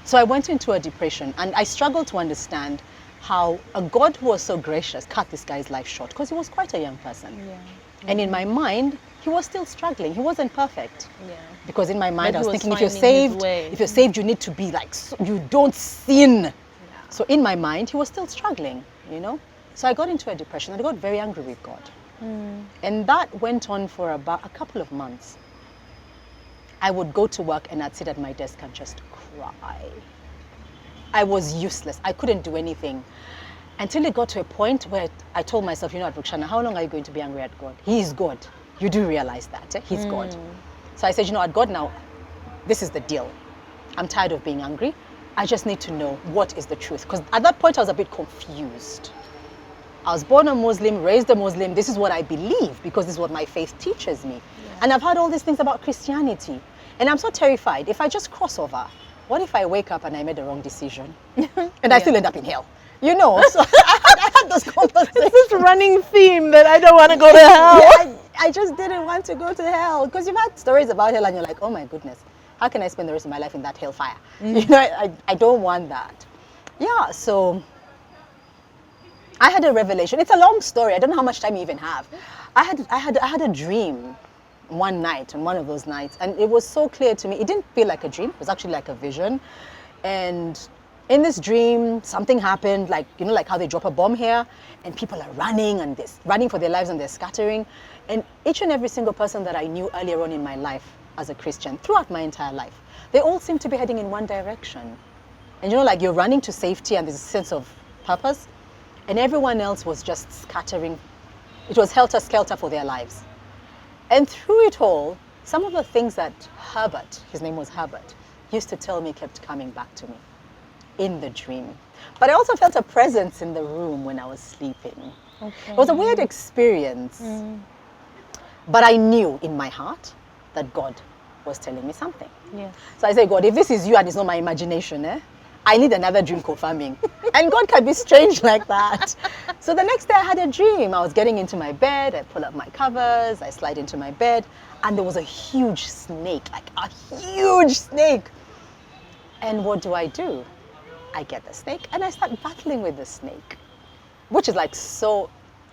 So I went into a depression, and I struggled to understand how a God who was so gracious cut this guy's life short, because he was quite a young person. Yeah. And in my mind, he was still struggling. He wasn't perfect. Yeah. Because in my mind, But I was he was thinking, if you're finding his saved, way. if you're saved, you need to be like, you don't sin. So in my mind, he was still struggling, you know. So I got into a depression, and I got very angry with God. And that went on for about a couple of months. I would go to work and I'd sit at my desk and just cry. I was useless. I couldn't do anything. Until it got to a point where I told myself, you know what, Rukh-Shana, how long are you going to be angry at God? He is God. You do realize that, eh? He's God. So I said, you know what, God, now, this is the deal. I'm tired of being angry. I just need to know what is the truth. Because at that point, I was a bit confused. I was born a Muslim, raised a Muslim. This is what I believe, because this is what my faith teaches me. And I've heard all these things about Christianity. And I'm so terrified. If I just cross over, what if I wake up and I made the wrong decision? And I still end up in hell? You know, so I had those conversations. This running theme that I don't want to go to hell. Yeah, I just didn't want to go to hell. Because you've had stories about hell and you're like, oh my goodness, how can I spend the rest of my life in that hellfire? You know, I don't want that. Yeah, so I had a revelation. It's a long story. I don't know how much time you even have. I had a dream one night, on one of those nights, and it was so clear to me. It didn't feel like a dream. It was actually like a vision. And in this dream, something happened, like, you know, like how they drop a bomb here, and people are running, and they're running for their lives, and they're scattering. And each and every single person that I knew earlier on in my life as a Christian, throughout my entire life, they all seemed to be heading in one direction. And you know, like you're running to safety, and there's a sense of purpose, and everyone else was just scattering. It was helter-skelter for their lives. And through it all, some of the things that Herbert, his name was Herbert, used to tell me kept coming back to me in the dream. But I also felt a presence in the room when I was sleeping. Okay. It was a weird experience. But I knew in my heart that God was telling me something. Yes. So I said, God, if this is you and it's not my imagination, I need another dream confirming. And God can be strange like that. So the next day I had a dream. I was getting into my bed, I pull up my covers, I slide into my bed, and there was a huge snake, like a huge snake. And what do? I get the snake and I start battling with the snake, which is like so,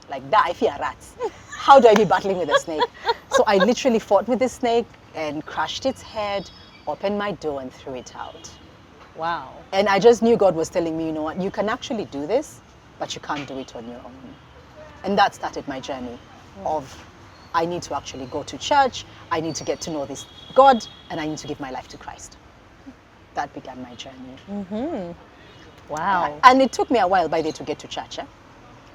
like that, I fear rats. How do I be battling with a snake? So I literally fought with the snake and crushed its head, opened my door and threw it out. Wow. And I just knew God was telling me, you know what, you can actually do this, but you can't do it on your own. And that started my journey of, I need to actually go to church, I need to get to know this God, and I need to give my life to Christ. That began my journey. Wow. And it took me a while by day to get to church.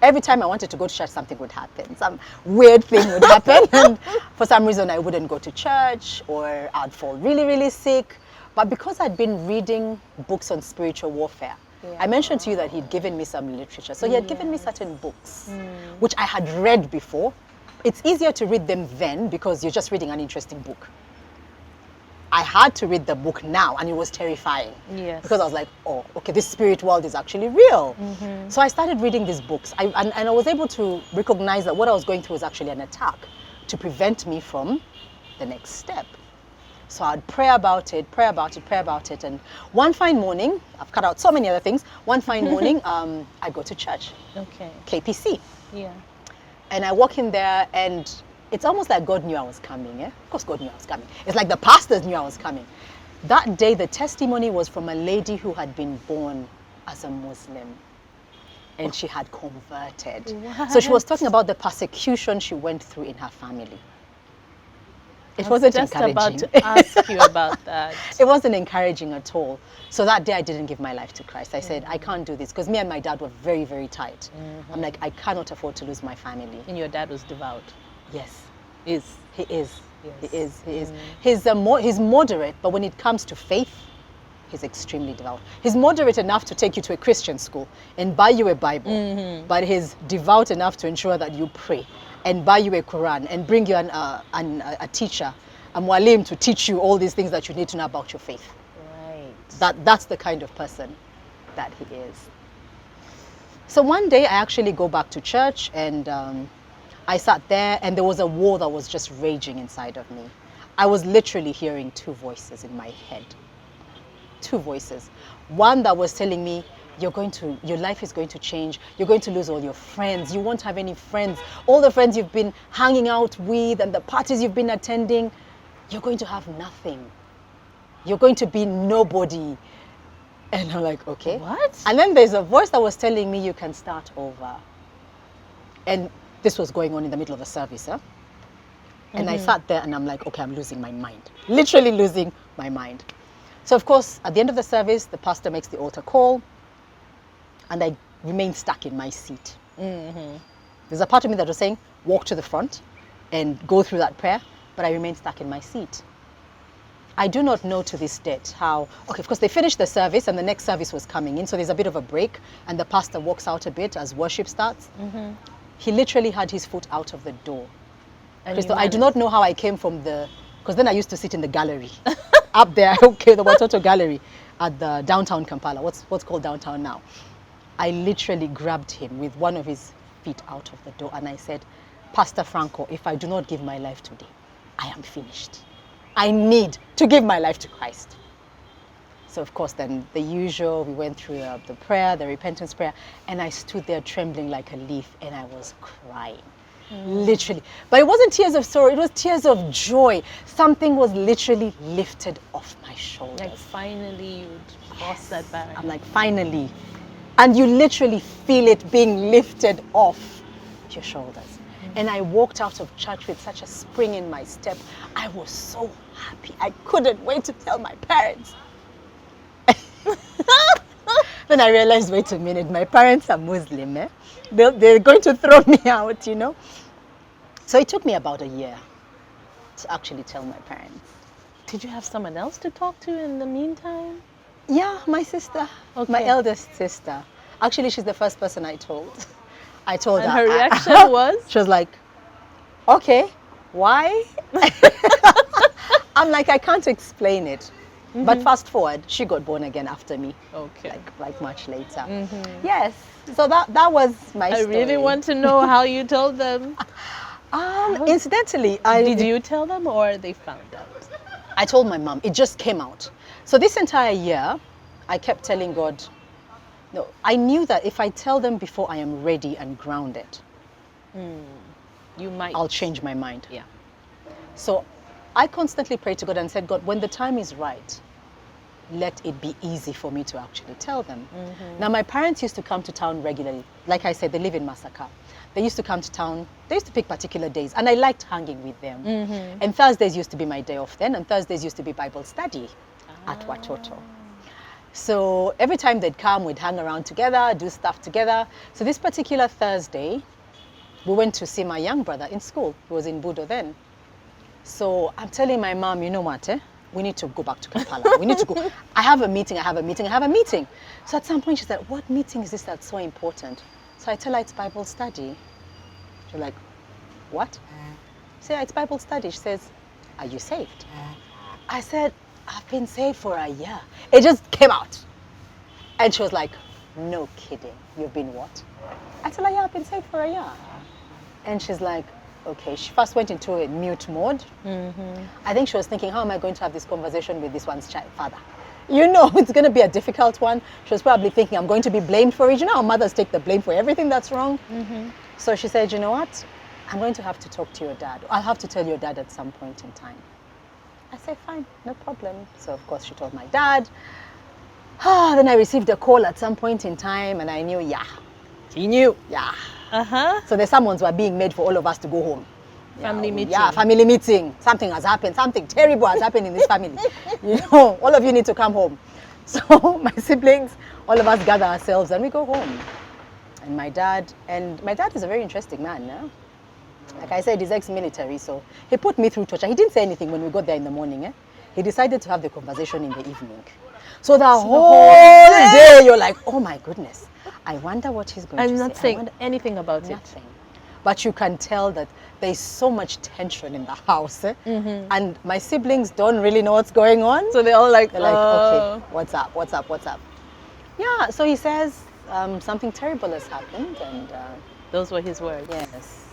Every time I wanted to go to church, something would happen. Some weird thing would happen. And for some reason, I wouldn't go to church, or I'd fall really, really sick. But because I'd been reading books on spiritual warfare, I mentioned to you that he'd given me some literature. So he had given me certain books, which I had read before. It's easier to read them then because you're just reading an interesting book. I had to read the book now, and it was terrifying. Yes. Because I was like, oh, okay, this spirit world is actually real. So I started reading these books, and I was able to recognize that what I was going through was actually an attack to prevent me from the next step. So I'd pray about it, and one fine morning, I've cut out so many other things, one fine morning, I go to church. Okay. KPC. Yeah. And I walk in there, and it's almost like God knew I was coming. Of course God knew I was coming. It's like the pastors knew I was coming. That day, the testimony was from a lady who had been born as a Muslim. And she had converted. What? So she was talking about the persecution she went through in her family. It wasn't encouraging. I was just about to ask you about that. It wasn't encouraging at all. So that day I didn't give my life to Christ. I said, I can't do this, because me and my dad were very, very tight. I'm like, I cannot afford to lose my family. And your dad was devout. Yes. Is. He is. Yes. He is. He is. He's moderate, but when it comes to faith, he's extremely devout. He's moderate enough to take you to a Christian school and buy you a Bible, but he's devout enough to ensure that you pray and buy you a Quran and bring you a teacher, a mualim, to teach you all these things that you need to know about your faith. Right. That's the kind of person that he is. So one day I actually go back to church, and I sat there, and there was a war that was just raging inside of me. I was literally hearing two voices in my head. two voices. One that was telling me, your life is going to change. You're going to lose all your friends. You won't have any friends. All the friends you've been hanging out with and the parties you've been attending, you're going to have nothing. You're going to be nobody. And I'm like, okay. What? And then there's a voice that was telling me you can start over. And this was going on in the middle of the service. Huh? And I sat there and I'm like, okay, I'm losing my mind. Literally losing my mind. So of course, at the end of the service, the pastor makes the altar call. And I remain stuck in my seat. There's a part of me that was saying, walk to the front and go through that prayer. But I remained stuck in my seat. I do not know to this date how, okay, of course they finished the service and the next service was coming in. So there's a bit of a break and the pastor walks out a bit as worship starts. He literally had his foot out of the door. Crystal, I do not know how I came from because then I used to sit in the gallery. Up there, okay, the Watoto gallery at the downtown Kampala, what's called downtown now. I literally grabbed him with one of his feet out of the door and I said, Pastor Franco, if I do not give my life today, I am finished. I need to give my life to Christ. So of course then the usual, we went through the prayer, the repentance prayer, and I stood there trembling like a leaf and I was crying. Literally. But it wasn't tears of sorrow, it was tears of joy. Something was literally lifted off my shoulders. Like finally you'd cross that barrier. I'm like, finally. And you literally feel it being lifted off your shoulders. And I walked out of church with such a spring in my step. I was so happy. I couldn't wait to tell my parents. Then I realized, wait a minute, my parents are Muslim. Eh? They're going to throw me out, you know. So it took me about a year to actually tell my parents. Did you have someone else to talk to in the meantime? Yeah, my sister, my eldest sister. Actually, she's the first person I told. I told her. And her reaction was? She was like, okay, why? I'm like, I can't explain it. But fast forward, she got born again after me. Okay. Like much later. Yes. So that was my story. I really want to know how you told them. Incidentally, Did you tell them or they found out? I told my mom. It just came out. So this entire year, I kept telling God, no, I knew that if I tell them before I am ready and grounded, I'll change my mind. Yeah. So I constantly prayed to God and said, God, when the time is right, let it be easy for me to actually tell them. Now, my parents used to come to town regularly. Like I said, they live in Masaka. They used to come to town. They used to pick particular days, and I liked hanging with them. And Thursdays used to be my day off then, and Thursdays used to be Bible study at Watoto. So every time they'd come, we'd hang around together, do stuff together. So this particular Thursday, we went to see my young brother in school. He was in Budo then. So I'm telling my mom, you know what, we need to go back to Kampala. We need to go. I have a meeting. So at some point she said, what meeting is this that's so important? So I tell her it's Bible study. She's like, what? I say, it's Bible study. She says, are you saved? I said, I've been saved for a year. It just came out. And she was like, no kidding. You've been what? I tell her, yeah, I've been saved for a year. And she's like, okay. She first went into a mute mode. I think she was thinking, how am I going to have this conversation with this one's father? You know, it's going to be a difficult one. She was probably thinking, I'm going to be blamed for it. You know how mothers take the blame for everything that's wrong? So she said, you know what? I'm going to have to talk to your dad. I'll have to tell your dad at some point in time. I said, fine, no problem. So of course she told my dad. Then I received a call at some point in time and I knew, yeah. He knew, yeah. So the summons were being made for all of us to go home. Family meeting. Yeah, family meeting. Something has happened. Something terrible has happened in this family. You know, all of you need to come home. So my siblings, all of us gather ourselves and we go home. And my dad is a very interesting man, no? Like I said, he's ex-military, so he put me through torture. He didn't say anything when we got there in the morning. He decided to have the conversation in the evening. So the whole day, you're like, oh my goodness. I wonder what he's going to say. I'm not saying anything about it. Nothing. But you can tell that there's so much tension in the house. And my siblings don't really know what's going on. So they're all like, okay, what's up? Yeah, so he says something terrible has happened. And those were his words. Yes.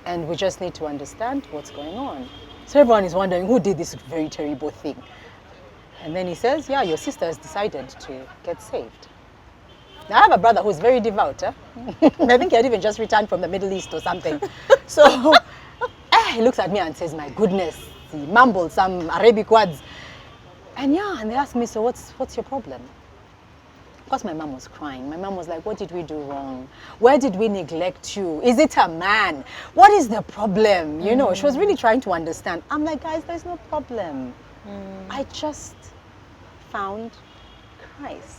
And we just need to understand what's going on. So everyone is wondering who did this very terrible thing. And then he says, yeah, your sister has decided to get saved. Now, I have a brother who's very devout. I think he had even just returned from the Middle East or something. So he looks at me and says, my goodness, he mumbles some Arabic words. And they asked me, so what's your problem? Of course, my mom was crying. My mom was like, what did we do wrong? Where did we neglect you? Is it a man? What is the problem? You know, she was really trying to understand. I'm like, guys, there's no problem. I just found Christ.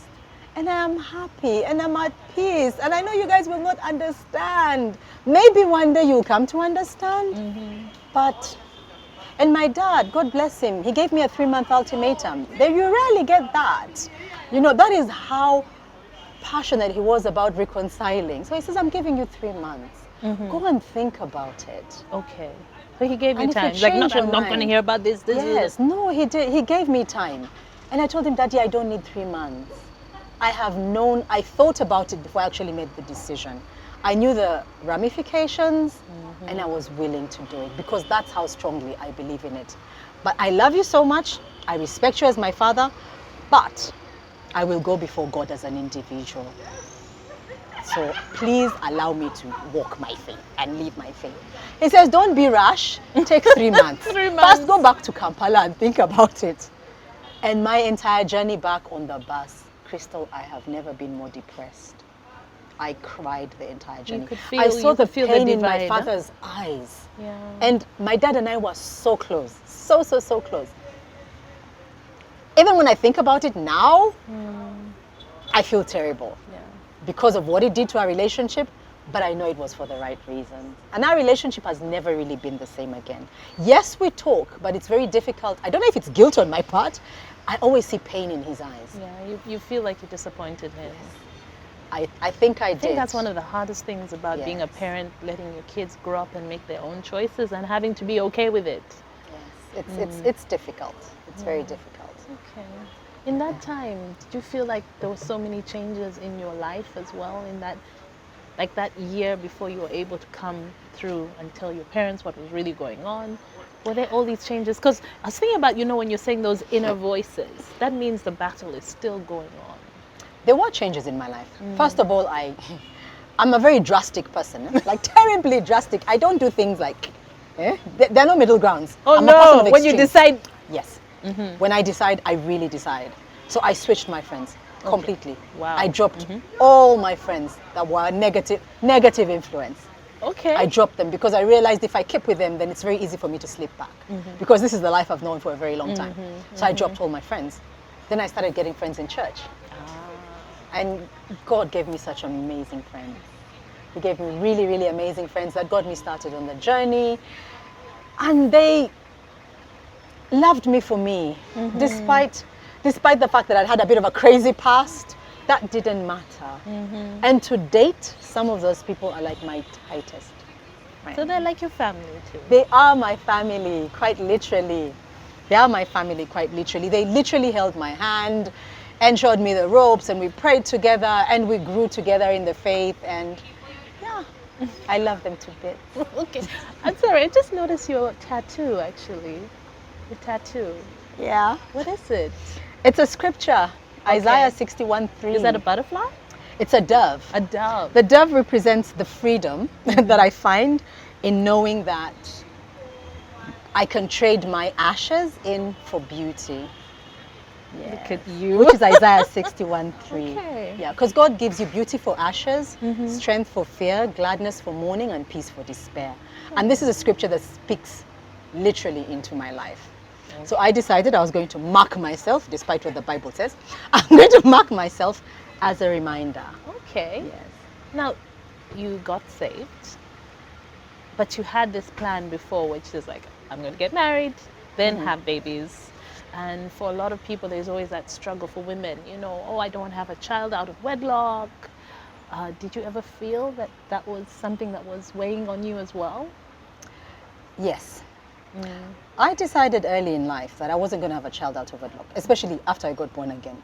And I am happy and I'm at peace. And I know you guys will not understand. Maybe one day you'll come to understand. But, and my dad, God bless him, he gave me a 3-month ultimatum. You rarely get that. You know, that is how passionate he was about reconciling. So he says, I'm giving you 3 months. Go and think about it. Okay. So he gave you And time. if you Like, change I'm your not going to mind- hear about this. Yes, no, he did. He gave me time. And I told him, Daddy, I don't need 3 months. I thought about it before I actually made the decision. I knew the ramifications and I was willing to do it because that's how strongly I believe in it. But I love you so much. I respect you as my father, but I will go before God as an individual. So please allow me to walk my faith and live my faith. He says, don't be rash. Take 3 months. 3 months. First, go back to Kampala and think about it. And my entire journey back on the bus, Crystal, I have never been more depressed. I cried the entire journey. I saw the pain in my father's eyes. Yeah. And my dad and I were so close. So close. Even when I think about it now, I feel terrible because of what it did to our relationship, but I know it was for the right reason. And our relationship has never really been the same again. Yes, we talk, but it's very difficult. I don't know if it's guilt on my part. I always see pain in his eyes. Yeah, you feel like you disappointed him. I think I did. I think that's one of the hardest things about being a Yes. parent, letting your kids grow up and make their own choices and having to be okay with it. Yes, it's difficult. It's very difficult. Okay. In that time, did you feel like there were so many changes in your life as well in that, like that year before you were able to come through and tell your parents what was really going on? Were there all these changes? Because I was thinking about, when you're saying those inner voices, that means the battle is still going on. There were changes in my life. First of all, I'm a very drastic person, like terribly drastic. I don't do things like, there are no middle grounds. Oh I'm a person no, of when you extremes. decide. Yes. When I decide, I really decide. So I switched my friends completely. Wow. I dropped all my friends that were negative influence. Okay. I dropped them because I realized if I keep with them, then it's very easy for me to slip back because this is the life I've known for a very long time. So I dropped all my friends. Then I started getting friends in church. And God gave me such amazing friends. He gave me really, really amazing friends that got me started on the journey. And they loved me for me, despite the fact that I'd had a bit of a crazy past. That didn't matter. And to date, some of those people are like my tightest friends. So they're like your family too. They are my family, quite literally. They are my family, quite literally. They literally held my hand and showed me the ropes, and we prayed together, and we grew together in the faith, and I love them to bits. Okay. I'm sorry, I just noticed your tattoo actually. Your tattoo. Yeah. What is it? It's a scripture, Isaiah 61:3. Is that a butterfly? It's a dove. A dove. The dove represents the freedom that I find in knowing that I can trade my ashes in for beauty. Look at you. Which is Isaiah 61:3. Okay. Yeah, because God gives you beauty for ashes, strength for fear, gladness for mourning, and peace for despair. And this is a scripture that speaks literally into my life. So I decided I was going to mark myself, despite what the Bible says. I'm going to mark myself as a reminder. Okay. Yes. Now, you got saved, but you had this plan before, which is like, I'm going to get married, then have babies. And for a lot of people, there's always that struggle for women, oh, I don't want to have a child out of wedlock. Did you ever feel that that was something that was weighing on you as well? Yes. I decided early in life that I wasn't going to have a child out of wedlock, especially after I got born again.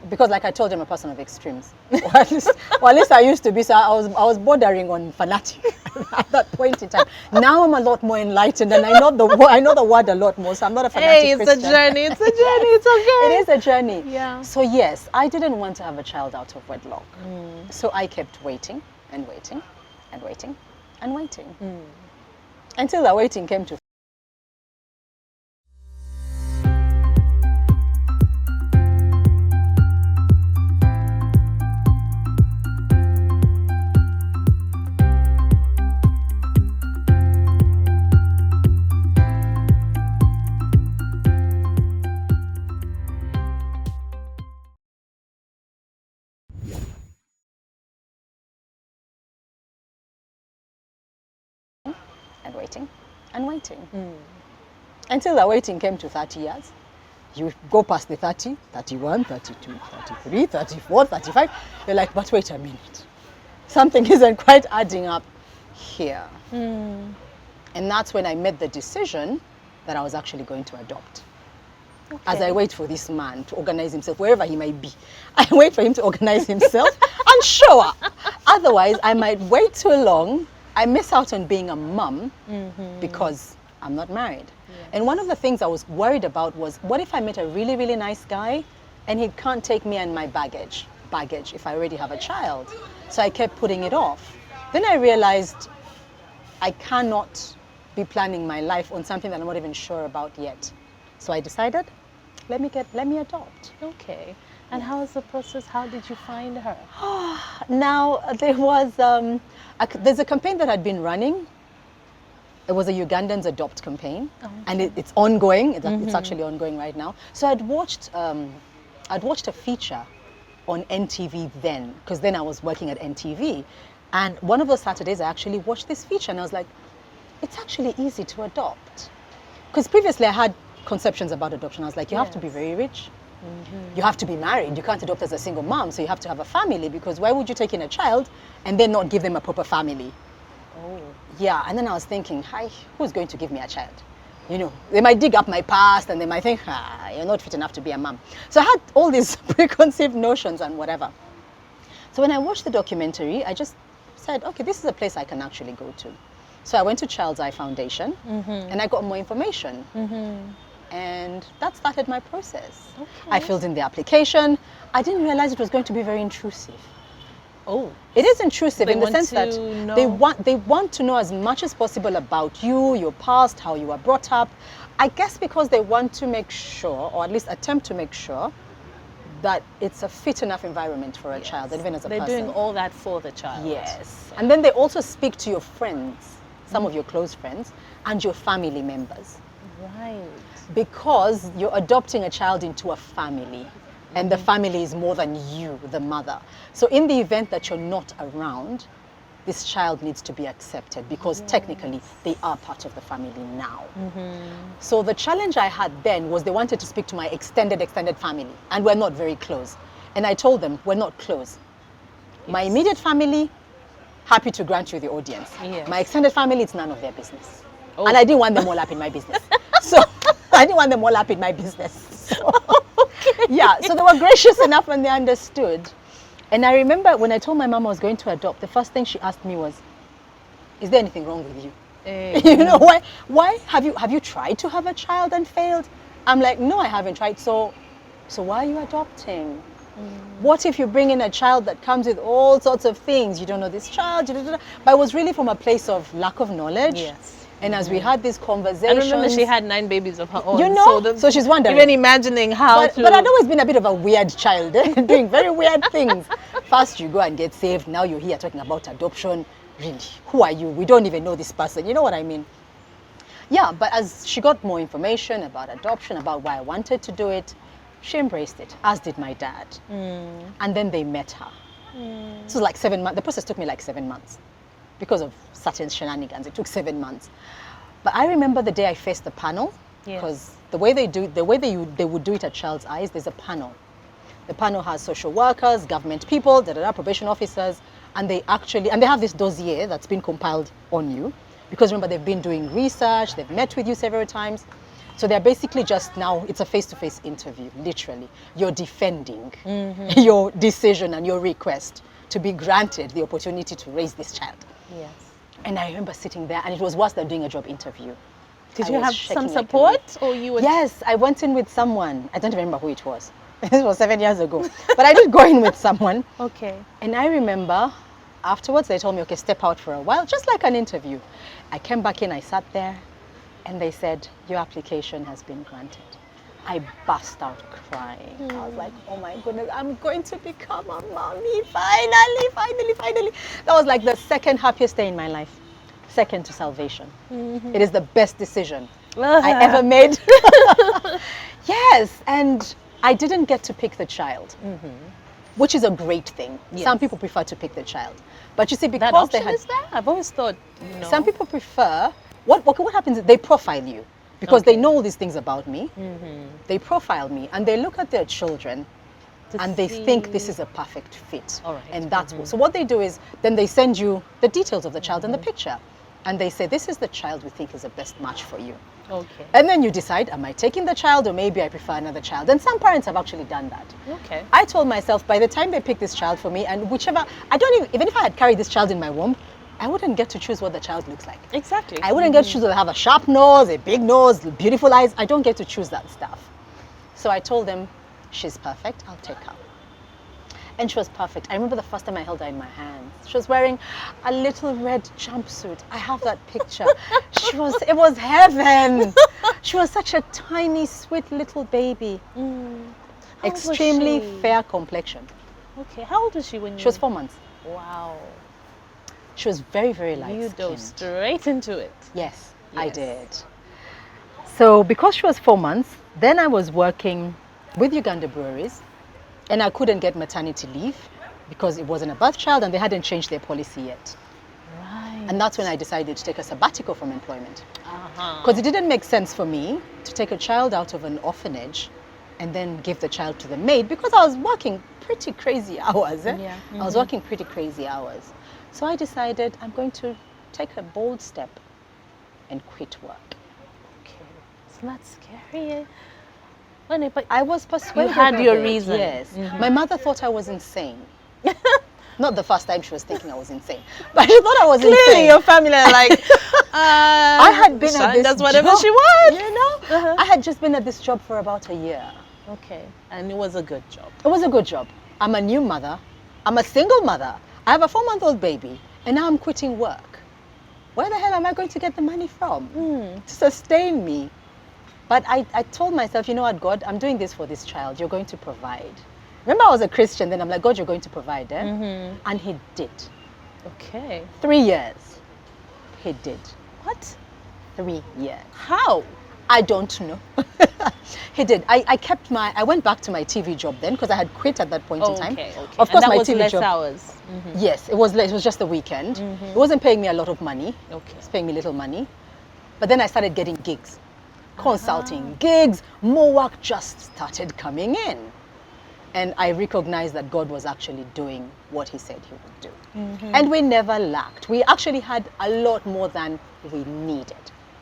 because like I told you, I'm a person of extremes. Or at least I used to be. So I was bordering on fanatic at that point in time. Now I'm a lot more enlightened, and I know the word a lot more. So I'm not a fanatic Hey, it's Christian. a journey. It's a journey. It's okay. It is a journey. Yeah. So yes, I didn't want to have a child out of wedlock. So I kept waiting and waiting and waiting and waiting until the waiting came to. And waiting and waiting until the waiting came to 30 years. You go past the 30, 31, 32, 33, 34, 35. You're like, but wait a minute. Something isn't quite adding up here. And that's when I made the decision that I was actually going to adopt. Okay. As I wait for this man to organize himself, wherever he might be. I wait for him to organize himself and show up. Otherwise, I might wait too long. I miss out on being a mum because I'm not married. Yes. And one of the things I was worried about was, what if I met a really, really nice guy and he can't take me and my baggage if I already have a child? So I kept putting it off. Then I realized I cannot be planning my life on something that I'm not even sure about yet. So I decided, let me adopt. Okay. And how was the process? How did you find her? Now, there was, there's a campaign that had been running. It was a Ugandans Adopt campaign. Oh, okay. And it's ongoing. It's actually ongoing right now. So I'd watched a feature on NTV then, because then I was working at NTV. And one of those Saturdays, I actually watched this feature, and I was like, it's actually easy to adopt. Because previously I had conceptions about adoption. I was like, you have to be very rich. You have to be married. You can't adopt as a single mom, so you have to have a family, because why would you take in a child and then not give them a proper family? Oh. Yeah, and then I was thinking, hi, who's going to give me a child? You know, they might dig up my past and they might think, you're not fit enough to be a mom. So I had all these preconceived notions and whatever. So when I watched the documentary, I just said, okay, this is a place I can actually go to. So I went to Child's Eye Foundation and I got more information. And that started my process. Okay. I filled in the application. I didn't realize it was going to be very intrusive. Oh. It is intrusive in the sense that they want to know as much as possible about you, your past, how you were brought up. I guess because they want to make sure, or at least attempt to make sure, that it's a fit enough environment for a child, even as a person. They're doing all that for the child. Yes. And then they also speak to your friends, some of your close friends, and your family members. Right. Because you're adopting a child into a family, and the family is more than you, the mother. So in the event that you're not around, this child needs to be accepted, because technically they are part of the family now. So the challenge I had then was they wanted to speak to my extended family, and we're not very close. And I told them, we're not close. My immediate family, happy to grant you the audience. Yes. My extended family, it's none of their business. Oh. And I didn't want them all up in my business. So I didn't want them all up in my business. So, yeah, so they were gracious enough and they understood. And I remember when I told my mom I was going to adopt, the first thing she asked me was, is there anything wrong with you? You know, why have you tried to have a child and failed? I'm like, no, I haven't tried. So why are you adopting? What if you bring in a child that comes with all sorts of things? You don't know this child. But it was really from a place of lack of knowledge. Yes. And as we had these conversations... I remember she had 9 babies of her own. You know, so she's wondering. Even imagining how to... But I'd always been a bit of a weird child, doing very weird things. First you go and get saved, now you're here talking about adoption. Really, who are you? We don't even know this person. You know what I mean? Yeah, but as she got more information about adoption, about why I wanted to do it, she embraced it, as did my dad. And then they met her. So it was like 7 months. The process took me like 7 months. Because of certain shenanigans, it took 7 months. But I remember the day I faced the panel, because the way they would do it at Child's Eyes, there's a panel. The panel has social workers, government people, probation officers, and they have this dossier that's been compiled on you. Because remember, they've been doing research, they've met with you several times. So they're basically just now, it's a face-to-face interview, literally. You're defending your decision and your request to be granted the opportunity to raise this child. Yes. And I remember sitting there, and it was worse than doing a job interview. Did I you was have shaking some like a support, leaf. or you were? Yes, I went in with someone. I don't remember who it was. This was 7 years ago. But I did go in with someone. Okay. And I remember afterwards they told me, okay, step out for a while, just like an interview. I came back in, I sat there, and they said, your application has been granted. I burst out crying. I was like, oh my goodness, I'm going to become a mommy. Finally. That was like the second happiest day in my life. Second to salvation. It is the best decision I ever made. Yes, and I didn't get to pick the child, which is a great thing. Yes. Some people prefer to pick the child. But you see, That because they option had... is there? I've always thought, Some people prefer... What happens is they profile you. Because they know all these things about me. They profile me and they look at their children and they think this is a perfect fit. All right. And that's so what they do is then they send you the details of the child and the picture. And they say, this is the child we think is the best match for you. Okay. And then you decide, am I taking the child or maybe I prefer another child? And some parents have actually done that. Okay. I told myself by the time they pick this child for me, and whichever, I don't even if I had carried this child in my womb, I wouldn't get to choose what the child looks like. Exactly. I wouldn't get to choose whether they have a sharp nose, a big nose, beautiful eyes. I don't get to choose that stuff. So I told them, she's perfect, I'll take her. And she was perfect. I remember the first time I held her in my hands. She was wearing a little red jumpsuit. I have that picture. It was heaven. She was such a tiny, sweet little baby. How old was Extremely she? fair complexion. Okay. How old was she when you? She was 4 months. Wow. She was very, very light You skinned. dove straight into it. Yes, I Yes. did. So because she was 4 months, then I was working with Uganda Breweries and I couldn't get maternity leave because it wasn't a birth child and they hadn't changed their policy yet. Right. And that's when I decided to take a sabbatical from employment. Uh-huh. Because it didn't make sense for me to take a child out of an orphanage and then give the child to the maid because I was working pretty crazy hours. Yeah. I was working pretty crazy hours. So I decided I'm going to take a bold step and quit work. Okay. Isn't that scary? Well, but I was persuaded. You had of your it, reason. Yes. My mother thought I was insane. Not the first time she was thinking I was insane, but she thought I was clearly insane. your family are like, I had been at this does whatever job, she wants. You know, I had just been at this job for about a year. Okay. And it was a good job. It was a good job. I'm a new mother. I'm a single mother. I have a 4-month-old baby, and now I'm quitting work. Where the hell am I going to get the money from to sustain me? But I told myself, you know what, God, I'm doing this for this child. You're going to provide. Remember, I was a Christian. Then I'm like, God, you're going to provide, eh? And He did. Okay. 3 years. He did. What? 3 years. How? I don't know. He did. I went back to my TV job then because I had quit at that point in time. Okay. Of course, and that my was TV less job. hours. Yes, it was just the weekend. It wasn't paying me a lot of money. Okay. It was paying me little money. But then I started getting gigs, consulting gigs. More work just started coming in. And I recognized that God was actually doing what He said He would do. And we never lacked. We actually had a lot more than we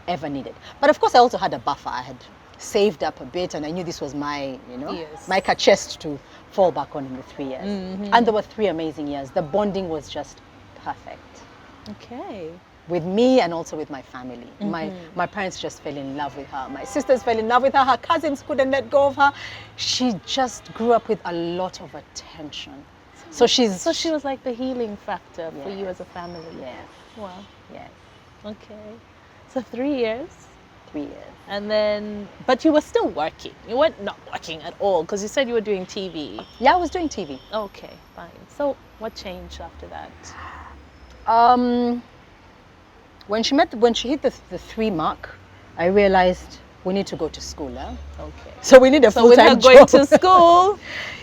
ever needed. But of course, I also had a buffer. I had saved up a bit and I knew this was my, Yes. my chest to fall back on in the 3 years. And there were 3 amazing years. The bonding was just perfect. Okay. With me and also with my family. My parents just fell in love with her. My sisters fell in love with her. Her cousins couldn't let go of her. She just grew up with a lot of attention. So she was like the healing factor for you Yes. as a family. Yes. Wow. Yes. Okay. So 3 years. 3 years. And then, but you were still working. You weren't not working at all because you said you were doing TV. Yeah, I was doing TV. Okay, fine. So what changed after that? When she hit the 3 mark, I realized we need to go to school. Okay. So we need a So with her full-time going job. to school.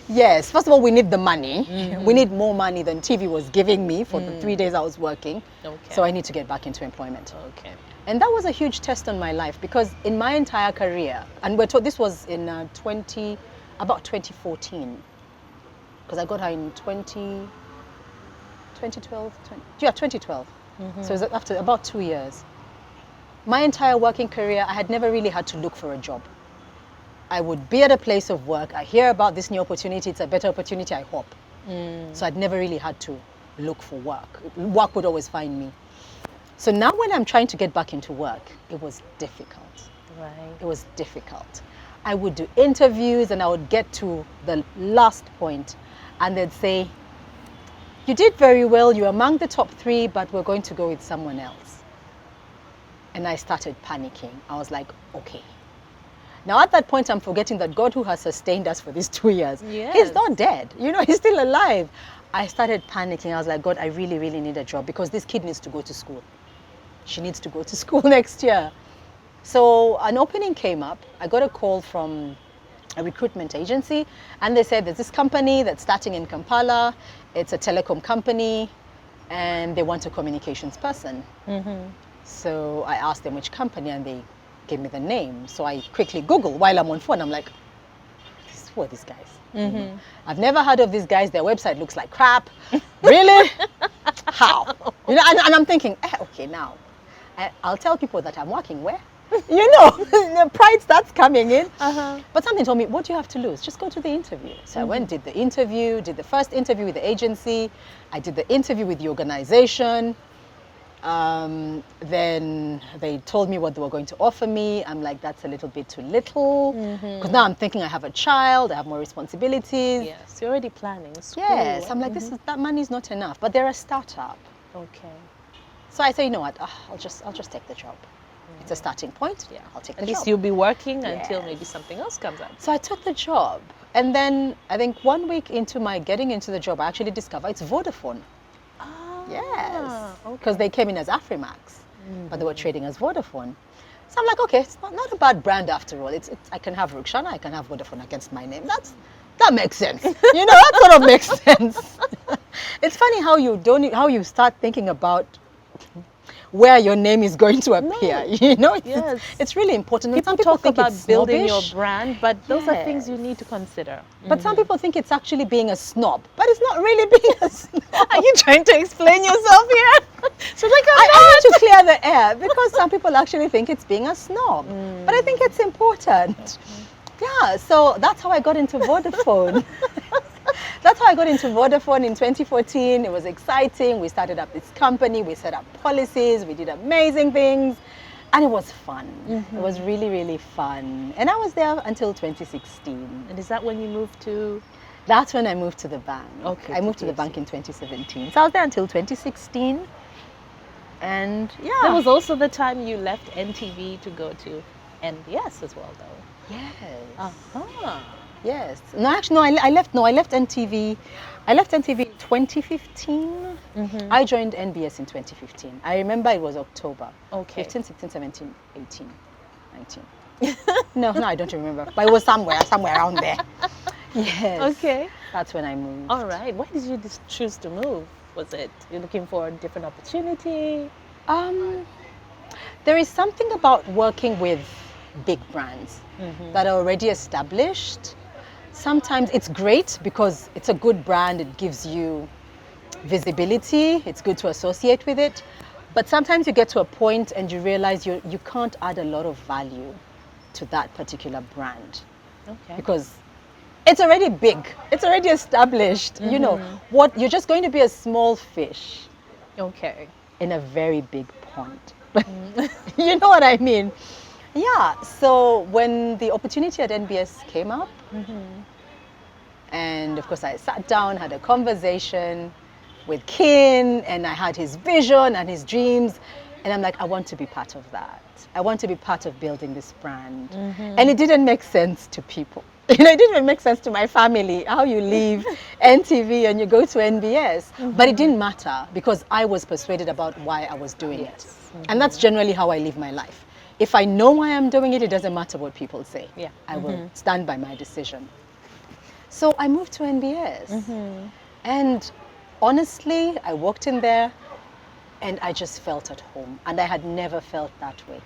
Yes, first of all, we need the money. We need more money than TV was giving me for the 3 days I was working. Okay. So I need to get back into employment. Okay. And that was a huge test on my life because in my entire career, and we're told this was in about 2014, because I got her in 2012. So it was after about 2 years. my entire working career, I had never really had to look for a job. I would be at a place of work, I hear about this new opportunity, it's a better opportunity, I hop. So I'd never really had to look for work. Work would always find me. So now when I'm trying to get back into work, it was difficult. Right. It was difficult. I would do interviews and I would get to the last point and they'd say, you did very well, you're among the top 3, but we're going to go with someone else. And I started panicking. I was like, okay. Now at that point, I'm forgetting that God, who has sustained us for these 2 years, He's not dead. You know, He's still alive. I started panicking. I was like, God, I really, really need a job because this kid needs to go to school. She needs to go to school next year. So an opening came up. I got a call from a recruitment agency and they said there's this company that's starting in Kampala. It's a telecom company and they want a communications person. So I asked them which company and they gave me the name. So I quickly Googled while I'm on phone. I'm like, who are these guys? I've never heard of these guys. Their website looks like crap. Really? How? You know, and I'm thinking, okay, now I'll tell people that I'm working where? You know, the pride starts coming in. But something told me, what do you have to lose? Just go to the interview. So I went, did the interview, did the first interview with the agency. I did the interview with the organization. Then they told me what they were going to offer me. I'm like, that's a little bit too little. Because now I'm thinking I have a child, I have more responsibilities. Yes, you're already planning school. Yes, I'm like, that money is not enough. But they're a startup. Okay. So I say, you know what, I'll just take the job. It's a starting point. Yeah, I'll take the job. At least you'll be working until maybe something else comes up. So I took the job. And then I think 1 week into my getting into the job, I actually discovered it's Vodafone. Yes, because they came in as Afrimax, but they were trading as Vodafone. So I'm like, okay, it's not a bad brand after all. It's I can have Rukh-Shana, I can have Vodafone against my name. That makes sense. You know, that sort of makes sense. It's funny how you start thinking about where your name is going to appear. You know, it's really important. People, some people talk think about it's building snobbish. your brand, but those are things you need to consider. But some people think it's actually being a snob, but it's not really being a snob. Are you trying to explain yourself here? So like, I need to clear the air because some people actually think it's being a snob, but I think it's important. Yeah, so that's how I got into Vodafone. That's how I got into Vodafone in 2014. It was exciting. We started up this company. We set up policies. We did amazing things. And it was fun. It was really, really fun. And I was there until 2016. And is that when you moved to? That's when I moved to the bank. Okay. I moved to the bank in 2017. So I was there until 2016. And yeah. That was also the time you left NTV to go to NBS as well, though. Yes. Yes. No, actually, I left NTV. I left NTV in 2015. I joined NBS in 2015. I remember it was October. Okay. 15, 16, 17, 18, 19. No, I don't remember. But it was somewhere around there. Yes. Okay. That's when I moved. All right. Why did you choose to move? Was it you're looking for a different opportunity? There is something about working with big brands that are already established. Sometimes it's great because it's a good brand, it gives you visibility, it's good to associate with it. But sometimes you get to a point and you realize you can't add a lot of value to that particular brand. Okay. Because it's already big, it's already established. You know, you're just going to be a small fish. Okay. In a very big pond. You know what I mean? Yeah, so when the opportunity at NBS came up, and of course I sat down, had a conversation with Kin, and I had his vision and his dreams, and I'm like, I want to be part of that. I want to be part of building this brand. And it didn't make sense to people. You know, it didn't even make sense to my family, how you leave NTV and you go to NBS. But it didn't matter because I was persuaded about why I was doing it. And that's generally how I live my life. If I know why I'm doing it, it doesn't matter what people say. Yeah. I will stand by my decision. So I moved to NBS. And honestly, I walked in there and I just felt at home. And I had never felt that way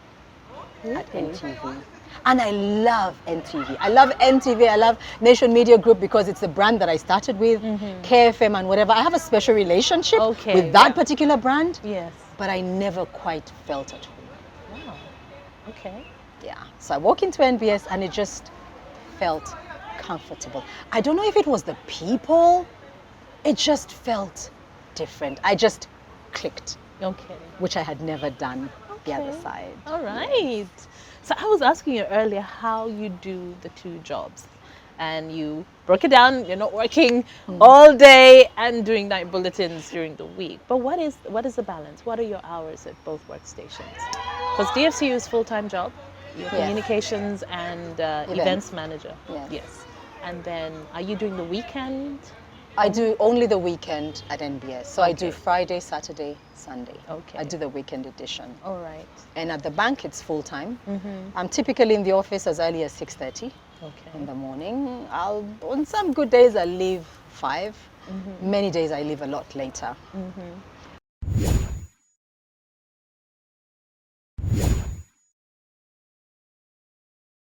at NTV. And I love NTV. I love NTV. I love Nation Media Group because it's the brand that I started with, KFM and whatever. I have a special relationship with that particular brand. Yes. But I never quite felt at home. Wow. Okay. Yeah. So I walk into NBS and it just felt comfortable. I don't know if it was the people, it just felt different. I just clicked, Okay. which I had never done the other Okay. side. All right. So I was asking you earlier how you do the two jobs. And you broke it down. You're not working all day and doing night bulletins during the week. But what is the balance? What are your hours at both workstations? Because DFCU is full-time job. You're Yes. communications and events manager. Yes. Yes. And then are you doing the weekend? I do only the weekend at NBS. So I do Okay. Friday, Saturday, Sunday. Okay. I do the weekend edition. All right. And at the bank, it's full time. I'm typically in the office as early as 6:30 Okay. in the morning. On some good days, I leave 5. Many days, I leave a lot later.